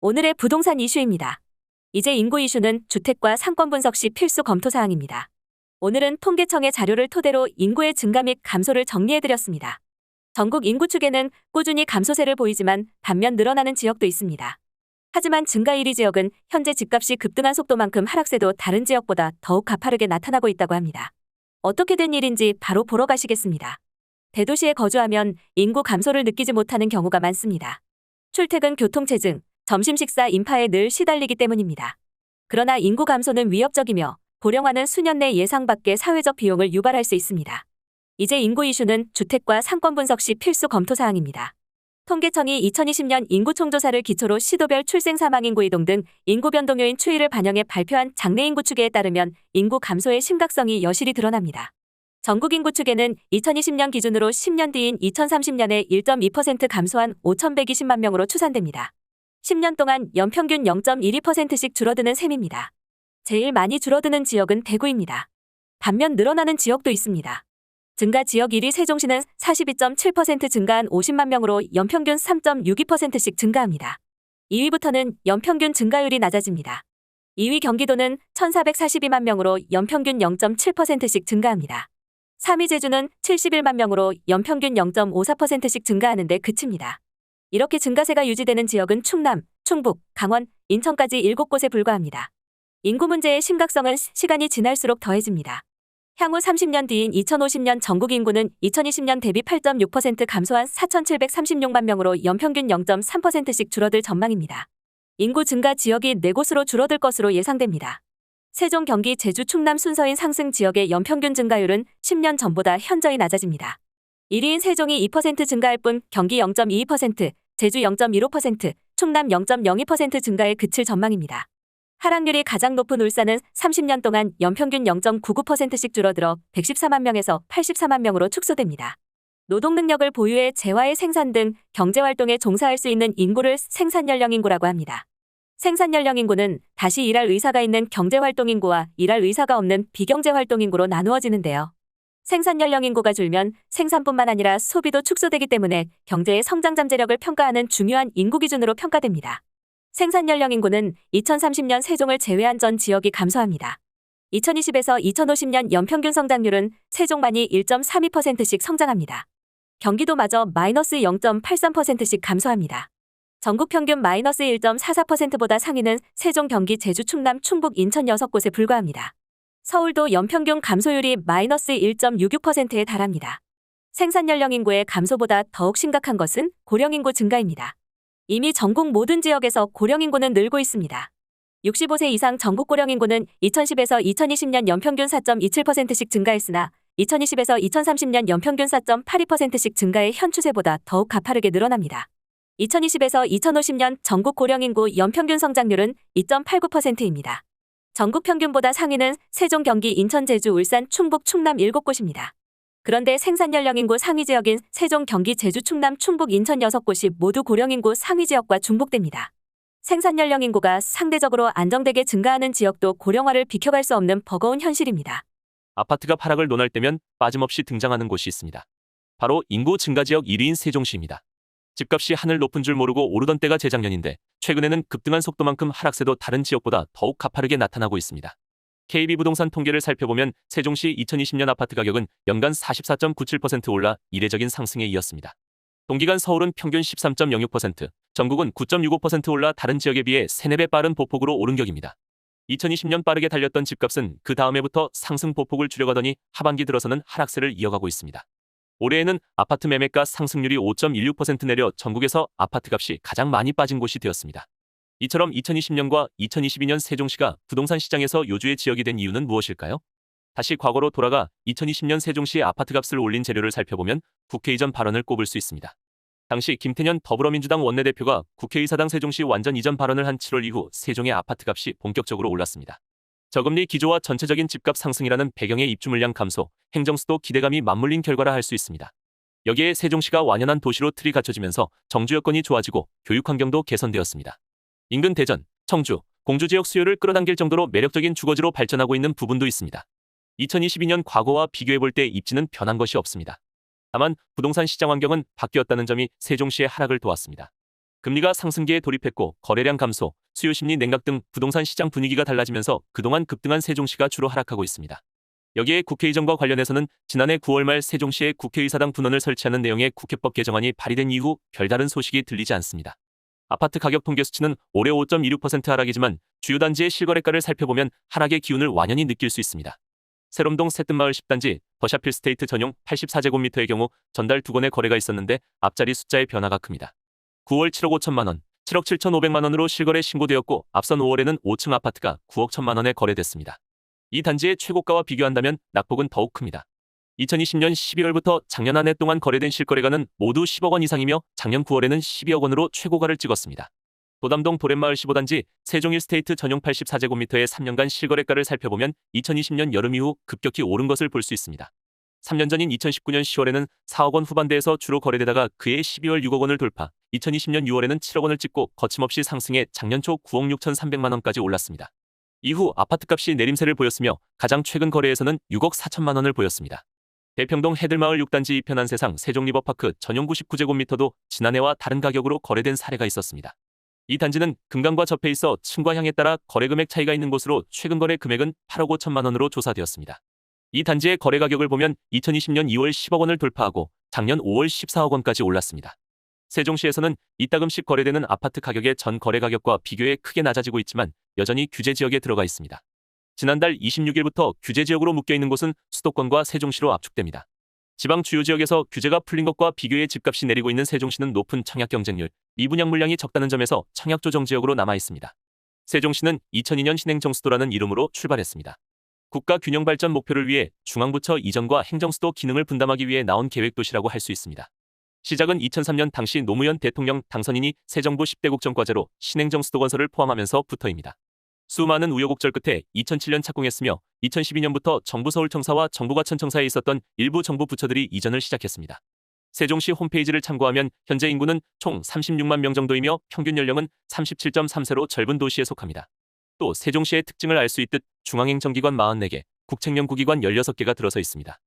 오늘의 부동산 이슈입니다. 이제 인구 이슈는 주택과 상권 분석 시 필수 검토 사항입니다. 오늘은 통계청의 자료를 토대로 인구의 증가 및 감소를 정리해드렸습니다. 전국 인구 축에는 꾸준히 감소세를 보이지만 반면 늘어나는 지역도 있습니다. 하지만 증가 1위 지역은 현재 집값이 급등한 속도만큼 하락세도 다른 지역보다 더욱 가파르게 나타나고 있다고 합니다. 어떻게 된 일인지 바로 보러 가시겠습니다. 대도시에 거주하면 인구 감소를 느끼지 못하는 경우가 많습니다. 출퇴근 교통체증, 점심 식사 인파에 늘 시달리기 때문입니다. 그러나 인구 감소는 위협적이며 고령화는 수년 내 예상 밖의 사회적 비용을 유발할 수 있습니다. 이제 인구 이슈는 주택과 상권 분석 시 필수 검토 사항입니다. 통계청이 2020년 인구 총조사를 기초로 시도별 출생 사망 인구 이동 등 인구 변동 요인 추이를 반영해 발표한 장래 인구 추계에 따르면 인구 감소의 심각성이 여실히 드러납니다. 전국 인구 추계는 2020년 기준으로 10년 뒤인 2030년에 1.2% 감소한 5,120만 명으로 추산됩니다. 10년 동안 연평균 0.12%씩 줄어드는 셈입니다. 제일 많이 줄어드는 지역은 대구입니다. 반면 늘어나는 지역도 있습니다. 증가 지역 1위 세종시는 42.7% 증가한 50만 명으로 연평균 3.62%씩 증가합니다. 2위부터는 연평균 증가율이 낮아집니다. 2위 경기도는 1,442만 명으로 연평균 0.7%씩 증가합니다. 3위 제주는 71만 명으로 연평균 0.54%씩 증가하는 데 그칩니다. 이렇게 증가세가 유지되는 지역은 충남, 충북, 강원, 인천까지 7곳에 불과합니다. 인구 문제의 심각성은 시간이 지날수록 더해집니다. 향후 30년 뒤인 2050년 전국 인구는 2020년 대비 8.6% 감소한 4,736만 명으로 연평균 0.3%씩 줄어들 전망입니다. 인구 증가 지역이 4곳으로 줄어들 것으로 예상됩니다. 세종, 경기, 제주, 충남 순서인 상승 지역의 연평균 증가율은 10년 전보다 현저히 낮아집니다. 1위인 세종이 2% 증가할 뿐 경기 0.22%, 제주 0.15%, 충남 0.02% 증가에 그칠 전망입니다. 하락률이 가장 높은 울산은 30년 동안 연평균 0.99%씩 줄어들어 114만 명에서 84만 명으로 축소됩니다. 노동 능력을 보유해 재화의 생산 등 경제활동에 종사할 수 있는 인구를 생산연령 인구라고 합니다. 생산연령 인구는 다시 일할 의사가 있는 경제활동 인구와 일할 의사가 없는 비경제활동 인구로 나누어지는데요. 생산연령 인구가 줄면 생산뿐만 아니라 소비도 축소되기 때문에 경제의 성장 잠재력을 평가하는 중요한 인구 기준으로 평가됩니다. 생산연령 인구는 2030년 세종을 제외한 전 지역이 감소합니다. 2020에서 2050년 연평균 성장률은 세종만이 1.32%씩 성장합니다. 경기도마저 마이너스 0.83%씩 감소합니다. 전국 평균 마이너스 1.44%보다 상위는 세종, 경기, 제주, 충남, 충북, 인천 6곳에 불과합니다. 서울도 연평균 감소율이 마이너스 1.66%에 달합니다. 생산연령 인구의 감소보다 더욱 심각한 것은 고령인구 증가입니다. 이미 전국 모든 지역에서 고령인구는 늘고 있습니다. 65세 이상 전국 고령인구는 2010에서 2020년 연평균 4.27%씩 증가했으나 2020에서 2030년 연평균 4.82%씩 증가해 현 추세보다 더욱 가파르게 늘어납니다. 2020에서 2050년 전국 고령인구 연평균 성장률은 2.89%입니다. 전국 평균보다 상위는 세종, 경기, 인천, 제주, 울산, 충북, 충남 7곳입니다. 그런데 생산연령 인구 상위 지역인 세종, 경기, 제주, 충남, 충북, 인천 6곳이 모두 고령인구 상위 지역과 중복됩니다. 생산연령 인구가 상대적으로 안정되게 증가하는 지역도 고령화를 비켜갈 수 없는 버거운 현실입니다. 아파트가 하락을 논할 때면 빠짐없이 등장하는 곳이 있습니다. 바로 인구 증가 지역 1위인 세종시입니다. 집값이 하늘 높은 줄 모르고 오르던 때가 재작년인데 최근에는 급등한 속도만큼 하락세도 다른 지역보다 더욱 가파르게 나타나고 있습니다. KB부동산 통계를 살펴보면 세종시 2020년 아파트 가격은 연간 44.97% 올라 이례적인 상승에 이었습니다. 동기간 서울은 평균 13.06%, 전국은 9.65% 올라 다른 지역에 비해 3-4배 빠른 보폭으로 오른 격입니다. 2020년 빠르게 달렸던 집값은 그 다음 해부터 상승 보폭을 줄여가더니 하반기 들어서는 하락세를 이어가고 있습니다. 올해에는 아파트 매매가 상승률이 5.16% 내려 전국에서 아파트값이 가장 많이 빠진 곳이 되었습니다. 이처럼 2020년과 2022년 세종시가 부동산 시장에서 요주의 지역이 된 이유는 무엇일까요? 다시 과거로 돌아가 2020년 세종시의 아파트값을 올린 재료를 살펴보면 국회 이전 발언을 꼽을 수 있습니다. 당시 김태년 더불어민주당 원내대표가 국회의사당 세종시 완전 이전 발언을 한 7월 이후 세종의 아파트값이 본격적으로 올랐습니다. 저금리 기조와 전체적인 집값 상승이라는 배경의 입주 물량 감소, 행정수도 기대감이 맞물린 결과라 할 수 있습니다. 여기에 세종시가 완연한 도시로 틀이 갖춰지면서 정주 여건이 좋아지고 교육 환경도 개선되었습니다. 인근 대전, 청주, 공주 지역 수요를 끌어당길 정도로 매력적인 주거지로 발전하고 있는 부분도 있습니다. 2022년 과거와 비교해볼 때 입지는 변한 것이 없습니다. 다만 부동산 시장 환경은 바뀌었다는 점이 세종시의 하락을 도왔습니다. 금리가 상승기에 돌입했고 거래량 감소, 수요 심리 냉각 등 부동산 시장 분위기가 달라지면서 그동안 급등한 세종시가 주로 하락하고 있습니다. 여기에 국회 이전과 관련해서는 지난해 9월 말 세종시에 국회의사당 분원을 설치하는 내용의 국회법 개정안이 발의된 이후 별다른 소식이 들리지 않습니다. 아파트 가격 통계 수치는 올해 5.26% 하락이지만 주요 단지의 실거래가를 살펴보면 하락의 기운을 완연히 느낄 수 있습니다. 세롬동 새뜸마을 10단지 더샤필 스테이트 전용 84제곱미터의 경우 전달 2건의 거래가 있었는데 앞자리 숫자의 변화가 큽니다. 9월 7억 5천만 원, 7억 7,500만 원으로 실거래 신고되었고 앞선 5월에는 5층 아파트가 9억 1천만 원에 거래됐습니다. 이 단지의 최고가와 비교한다면 낙폭은 더욱 큽니다. 2020년 12월부터 작년 한 해 동안 거래된 실거래가는 모두 10억 원 이상이며 작년 9월에는 12억 원으로 최고가를 찍었습니다. 도담동 도렛마을 15단지 세종 1스테이트 전용 84제곱미터의 3년간 실거래가를 살펴보면 2020년 여름 이후 급격히 오른 것을 볼 수 있습니다. 3년 전인 2019년 10월에는 4억 원 후반대에서 주로 거래되다가 그해 12월 6억 원을 돌파, 2020년 6월에는 7억 원을 찍고 거침없이 상승해 작년 초 9억 6,300만 원까지 올랐습니다. 이후 아파트값이 내림세를 보였으며 가장 최근 거래에서는 6억 4천만 원을 보였습니다. 대평동 해들마을 6단지 이편한 세상 세종리버파크 전용 99제곱미터도 지난해와 다른 가격으로 거래된 사례가 있었습니다. 이 단지는 금강과 접해 있어 층과 향에 따라 거래 금액 차이가 있는 곳으로 최근 거래 금액은 8억 5천만 원으로 조사되었습니다. 이 단지의 거래 가격을 보면 2020년 2월 10억 원을 돌파하고 작년 5월 14억 원까지 올랐습니다. 세종시에서는 이따금씩 거래되는 아파트 가격의 전 거래 가격과 비교해 크게 낮아지고 있지만 여전히 규제 지역에 들어가 있습니다. 지난달 26일부터 규제 지역으로 묶여있는 곳은 수도권과 세종시로 압축됩니다. 지방 주요 지역에서 규제가 풀린 것과 비교해 집값이 내리고 있는 세종시는 높은 청약 경쟁률, 미분양 물량이 적다는 점에서 청약 조정 지역으로 남아 있습니다. 세종시는 2002년 신행정수도라는 이름으로 출발했습니다. 국가 균형 발전 목표를 위해 중앙부처 이전과 행정수도 기능을 분담하기 위해 나온 계획도시라고 할 수 있습니다. 시작은 2003년 당시 노무현 대통령 당선인이 새 정부 10대 국정과제로 신행정수도 건설을 포함하면서부터입니다. 수많은 우여곡절 끝에 2007년 착공했으며 2012년부터 정부 서울청사와 정부 과천청사에 있었던 일부 정부 부처들이 이전을 시작했습니다. 세종시 홈페이지를 참고하면 현재 인구는 총 36만 명 정도이며 평균 연령은 37.3세로 젊은 도시에 속합니다. 또 세종시의 특징을 알 수 있듯 중앙행정기관 44개, 국책연구기관 16개가 들어서 있습니다.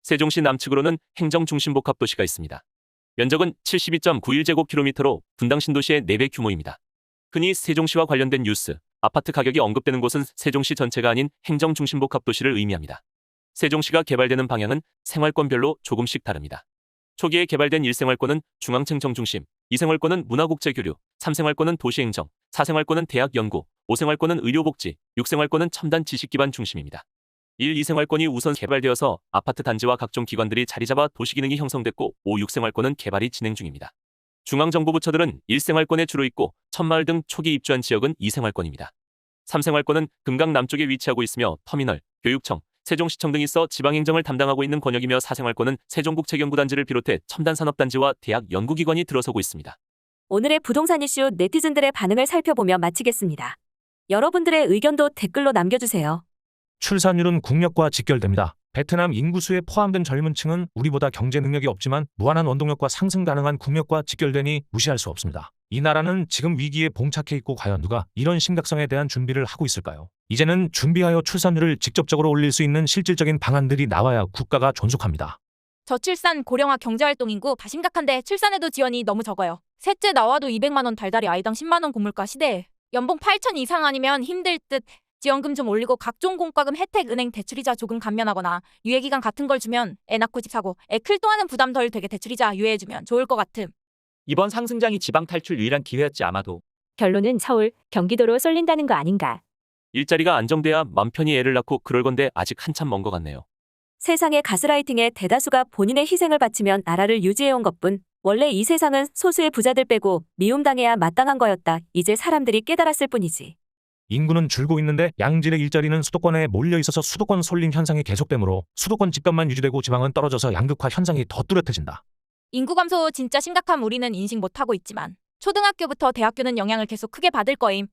세종시 남측으로는 행정중심복합도시가 있습니다. 면적은 72.91제곱킬로미터로 분당 신도시의 4배 규모입니다. 흔히 세종시와 관련된 뉴스, 아파트 가격이 언급되는 곳은 세종시 전체가 아닌 행정중심복합도시를 의미합니다. 세종시가 개발되는 방향은 생활권별로 조금씩 다릅니다. 초기에 개발된 1생활권은 중앙층 정중심, 2생활권은 문화국제교류, 3생활권은 도시행정, 4생활권은 대학연구, 5생활권은 의료복지, 6생활권은 첨단 지식기반 중심입니다. 1, 2생활권이 우선 개발되어서 아파트 단지와 각종 기관들이 자리잡아 도시기능이 형성됐고 5, 6생활권은 개발이 진행 중입니다. 중앙정부부처들은 1생활권에 주로 있고 천마을 등 초기 입주한 지역은 2생활권입니다. 3생활권은 금강 남쪽에 위치하고 있으며 터미널, 교육청, 세종시청 등이 있어 지방행정을 담당하고 있는 권역이며 4생활권은 세종국책연구단지를 비롯해 첨단산업단지와 대학 연구기관이 들어서고 있습니다. 오늘의 부동산 이슈 네티즌들의 반응을 살펴보며 마치겠습니다. 여러분들의 의견도 댓글로 남겨주세요. 출산율은 국력과 직결됩니다. 베트남 인구수에 포함된 젊은 층은 우리보다 경제 능력이 없지만 무한한 원동력과 상승 가능한 국력과 직결되니 무시할 수 없습니다. 이 나라는 지금 위기에 봉착해 있고 과연 누가 이런 심각성에 대한 준비를 하고 있을까요? 이제는 준비하여 출산율을 직접적으로 올릴 수 있는 실질적인 방안들이 나와야 국가가 존속합니다. 저출산 고령화 경제활동 인구 다 심각한데 출산에도 지원이 너무 적어요. 셋째 나와도 200만 원 달달이 아이당 10만 원 고물가 시대에 연봉 8천 이상 아니면 힘들 듯. 지원금 좀 올리고 각종 공과금 혜택 은행 대출이자 조금 감면하거나 유예기간 같은 걸 주면 애 낳고 집 사고 애 클 동안은 부담 덜 되게 대출이자 유예해주면 좋을 것 같음. 이번 상승장이 지방 탈출 유일한 기회였지 아마도. 결론은 서울, 경기도로 쏠린다는 거 아닌가. 일자리가 안정돼야 맘 편히 애를 낳고 그럴 건데 아직 한참 먼 것 같네요. 세상의 가스라이팅에 대다수가 본인의 희생을 바치면 나라를 유지해온 것뿐. 원래 이 세상은 소수의 부자들 빼고 미움당해야 마땅한 거였다. 이제 사람들이 깨달았을 뿐이지. 인구는 줄고 있는데 양질의 일자리는 수도권에 몰려 있어서 수도권 쏠림 현상이 계속되므로 수도권 집값만 유지되고 지방은 떨어져서 양극화 현상이 더 뚜렷해진다. 인구 감소 진짜 심각함 우리는 인식 못하고 있지만 초등학교부터 대학교는 영향을 계속 크게 받을 거임.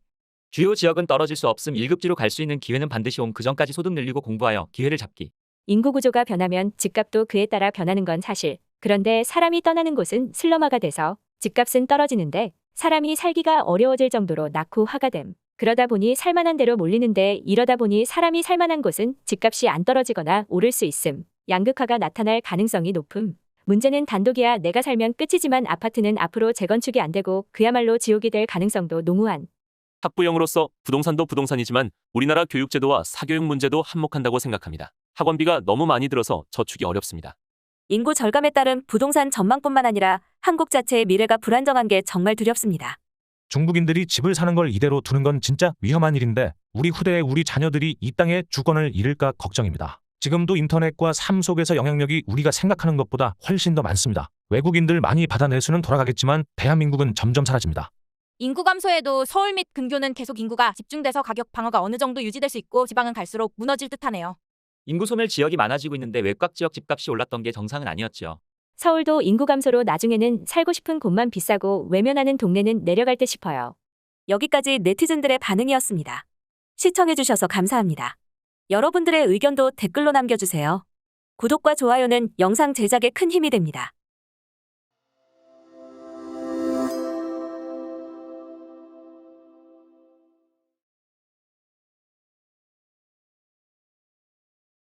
주요 지역은 떨어질 수 없음 1급지로 갈 수 있는 기회는 반드시 옴. 그전까지 소득 늘리고 공부하여 기회를 잡기. 인구 구조가 변하면 집값도 그에 따라 변하는 건 사실. 그런데 사람이 떠나는 곳은 슬럼화가 돼서 집값은 떨어지는데 사람이 살기가 어려워질 정도로 낙후 화가됨. 그러다 보니 살만한 대로 몰리는데 이러다 보니 사람이 살만한 곳은 집값이 안 떨어지거나 오를 수 있음. 양극화가 나타날 가능성이 높음. 문제는 단독이야 내가 살면 끝이지만 아파트는 앞으로 재건축이 안 되고 그야말로 지옥이 될 가능성도 농후한. 학부형으로서 부동산도 부동산이지만 우리나라 교육제도와 사교육 문제도 한몫한다고 생각합니다. 학원비가 너무 많이 들어서 저축이 어렵습니다. 인구 절감에 따른 부동산 전망뿐만 아니라 한국 자체의 미래가 불안정한 게 정말 두렵습니다. 중국인들이 집을 사는 걸 이대로 두는 건 진짜 위험한 일인데 우리 후대에 우리 자녀들이 이 땅에 주권을 잃을까 걱정입니다. 지금도 인터넷과 삶 속에서 영향력이 우리가 생각하는 것보다 훨씬 더 많습니다. 외국인들 많이 받아낼 수는 돌아가겠지만 대한민국은 점점 사라집니다. 인구 감소에도 서울 및 근교는 계속 인구가 집중돼서 가격 방어가 어느 정도 유지될 수 있고 지방은 갈수록 무너질 듯하네요. 인구 소멸 지역이 많아지고 있는데 외곽 지역 집값이 올랐던 게 정상은 아니었죠. 서울도 인구 감소로 나중에는 살고 싶은 곳만 비싸고 외면하는 동네는 내려갈 듯 싶어요. 여기까지 네티즌들의 반응이었습니다. 시청해주셔서 감사합니다. 여러분들의 의견도 댓글로 남겨주세요. 구독과 좋아요는 영상 제작에 큰 힘이 됩니다.